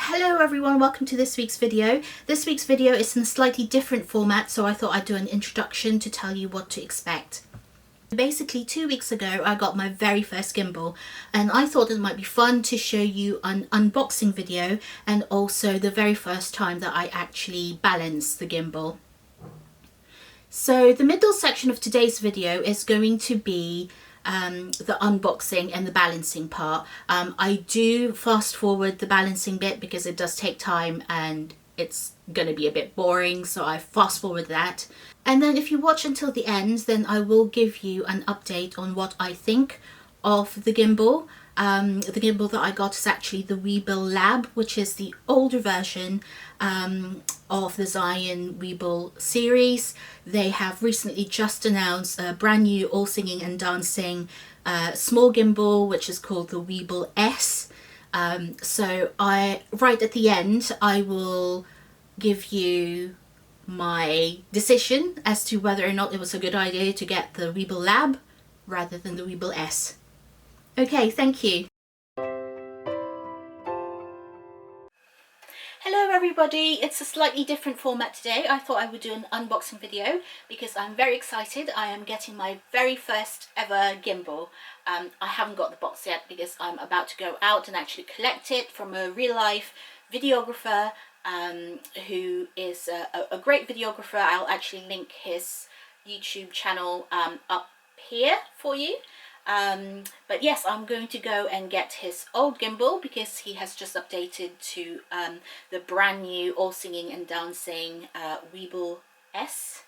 Hello everyone, welcome to this week's video. This week's video is in a slightly different format, so I thought I'd do an introduction to tell you what to expect. Basically 2 weeks ago I got my very first gimbal and I thought it might be fun to show you an unboxing video and also the very first time that I actually balanced the gimbal. So the middle section of today's video is going to be the unboxing and the balancing part. I do fast forward the balancing bit because it does take time and it's going to be a bit boring, so I fast forward that. And then if you watch until the end, then I will give you an update on what I think of the gimbal. The gimbal that I got is actually the Weebill Lab, which is the older version of the Zhiyun Weebill series. They have recently just announced a brand new all singing and dancing small gimbal, which is called the Weebill S. So right at the end I will give you my decision as to whether or not it was a good idea to get the Weebill Lab rather than the Weebill S. Okay, thank you. Hello everybody, it's a slightly different format today. I thought I would do an unboxing video because I'm very excited. I am getting my very first ever gimbal. I haven't got the box yet because I'm about to go out and actually collect it from a real life videographer who is a great videographer. I'll actually link his YouTube channel up here for you. But yes, I'm going to go and get his old gimbal because he has just updated to the brand new all singing and dancing Weebill S.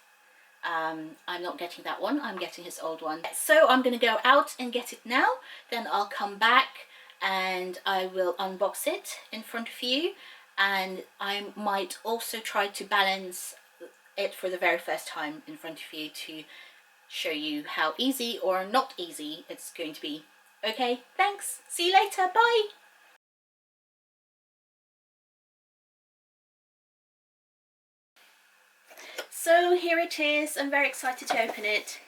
I'm not getting that one, I'm getting his old one. So I'm going to go out and get it now, then I'll come back and I will unbox it in front of you, and I might also try to balance it for the very first time in front of you to show you how easy or not easy it's going to be. Okay, thanks, see you later, bye! So here it is, I'm very excited to open it.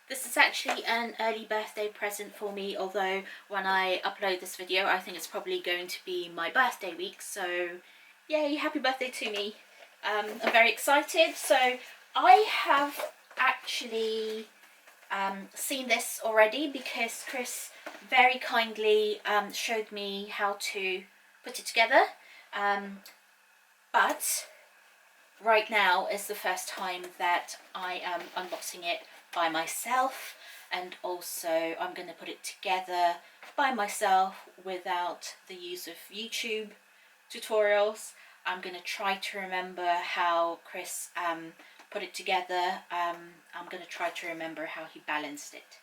This is actually an early birthday present for me, although when I upload this video I think it's probably going to be my birthday week, so yay, happy birthday to me. I'm very excited. So I have actually seen this already because Chris very kindly showed me how to put it together, but right now is the first time that I am unboxing it by myself, and also I'm going to put it together by myself without the use of YouTube tutorials. I'm going to try to remember how Chris put it together. I'm going to try to remember how he balanced it.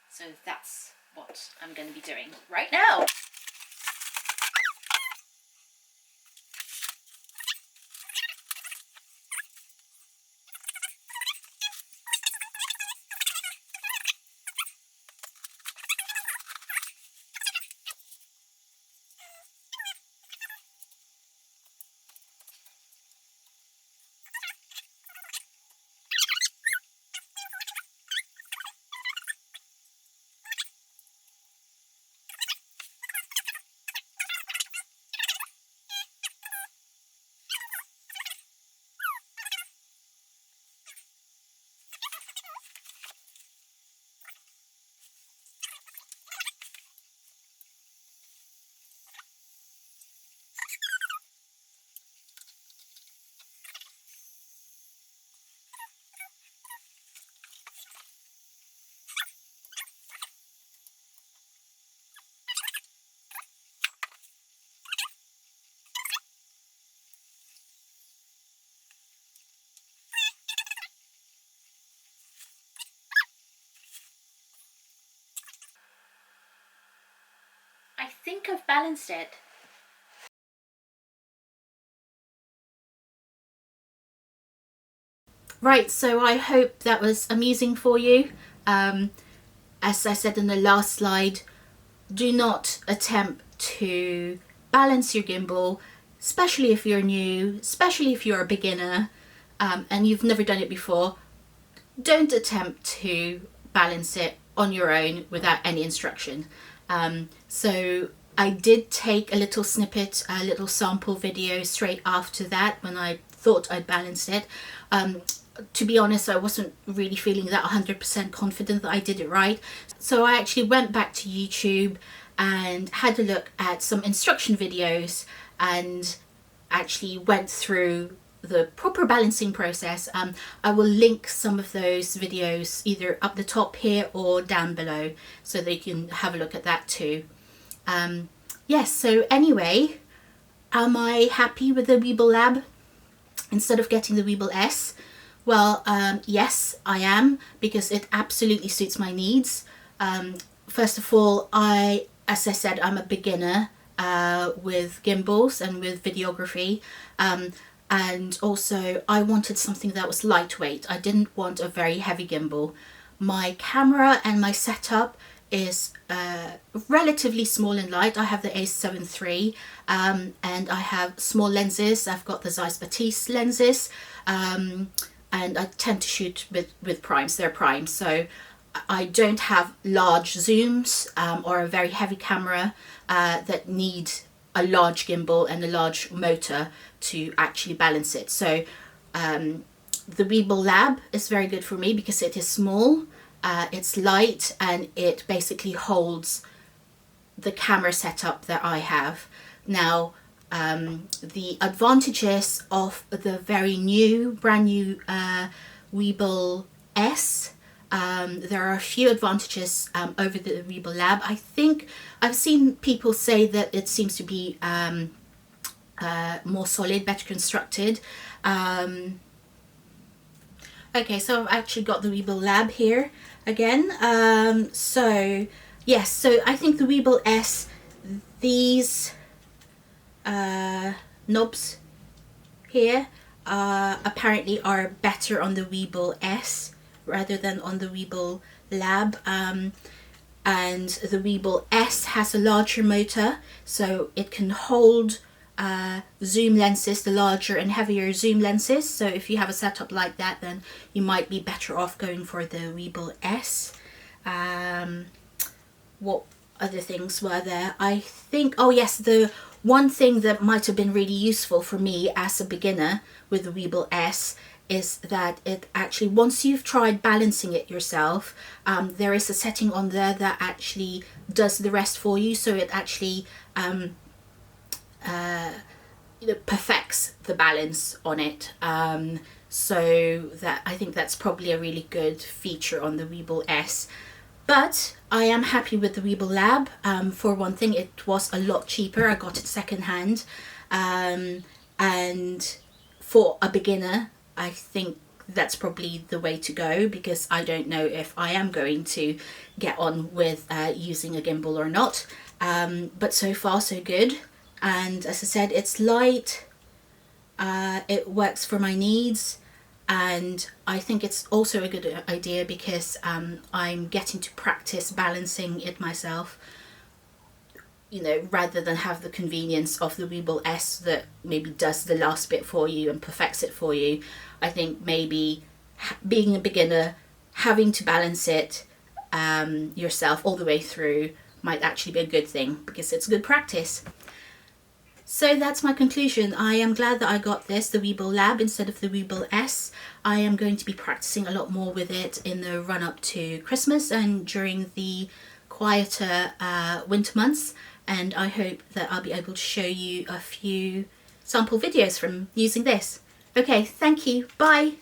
So that's what I'm going to be doing right now. I think I've balanced it. Right, so I hope that was amusing for you. As I said in the last slide, do not attempt to balance your gimbal, especially if you're new, especially if you're a beginner and you've never done it before. Don't attempt to balance it on your own without any instruction. So I did take a little snippet, a little sample video straight after that when I thought I'd balanced it. To be honest, I wasn't really feeling that 100% confident that I did it right. So I actually went back to YouTube and had a look at some instruction videos and actually went through the proper balancing process. I will link some of those videos either up the top here or down below so that you can have a look at that too. Yes, so anyway, am I happy with the Weebill Lab instead of getting the Weebill S? Well, yes, I am, because it absolutely suits my needs. First of all, as I said, I'm a beginner with gimbals and with videography. And also I wanted something that was lightweight. I didn't want a very heavy gimbal. My camera and my setup is relatively small and light. I have the A7 III and I have small lenses. I've got the Zeiss Batiste lenses, and I tend to shoot with primes. They're primes, so I don't have large zooms or a very heavy camera that need a large gimbal and a large motor to actually balance it. So the Weebill Lab is very good for me because it is small, it's light, and it basically holds the camera setup that I have. Now, the advantages of the brand new Weebill S, there are a few advantages over the Weebill Lab. I think I've seen people say that it seems to be more solid, better constructed. Okay, so I've actually got the Weebill Lab here again. So yes, so I think the Weebill S, these knobs here apparently are better on the Weebill S rather than on the Weebill Lab, and the Weebill S has a larger motor, so it can hold zoom lenses, the larger and heavier zoom lenses. So if you have a setup like that, then you might be better off going for the Weebill S. What other things were there? I think, oh yes, the one thing that might have been really useful for me as a beginner with the Weebill S is that it actually, once you've tried balancing it yourself, there is a setting on there that actually does the rest for you. So it actually perfects the balance on it. So that, I think that's probably a really good feature on the Weebill S. But I am happy with the Weebill Lab. For one thing, it was a lot cheaper. I got it secondhand, and for a beginner, I think that's probably the way to go, because I don't know if I am going to get on with using a gimbal or not. But so far so good. And as I said, it's light, it works for my needs, and I think it's also a good idea because I'm getting to practice balancing it myself, you know, rather than have the convenience of the Weebill S that maybe does the last bit for you and perfects it for you. I think maybe being a beginner, having to balance it yourself all the way through might actually be a good thing, because it's good practice. So that's my conclusion. I am glad that I got this, the Weebill Lab, instead of the Weebill S. I am going to be practicing a lot more with it in the run-up to Christmas and during the quieter winter months, and I hope that I'll be able to show you a few sample videos from using this. Okay, thank you. Bye.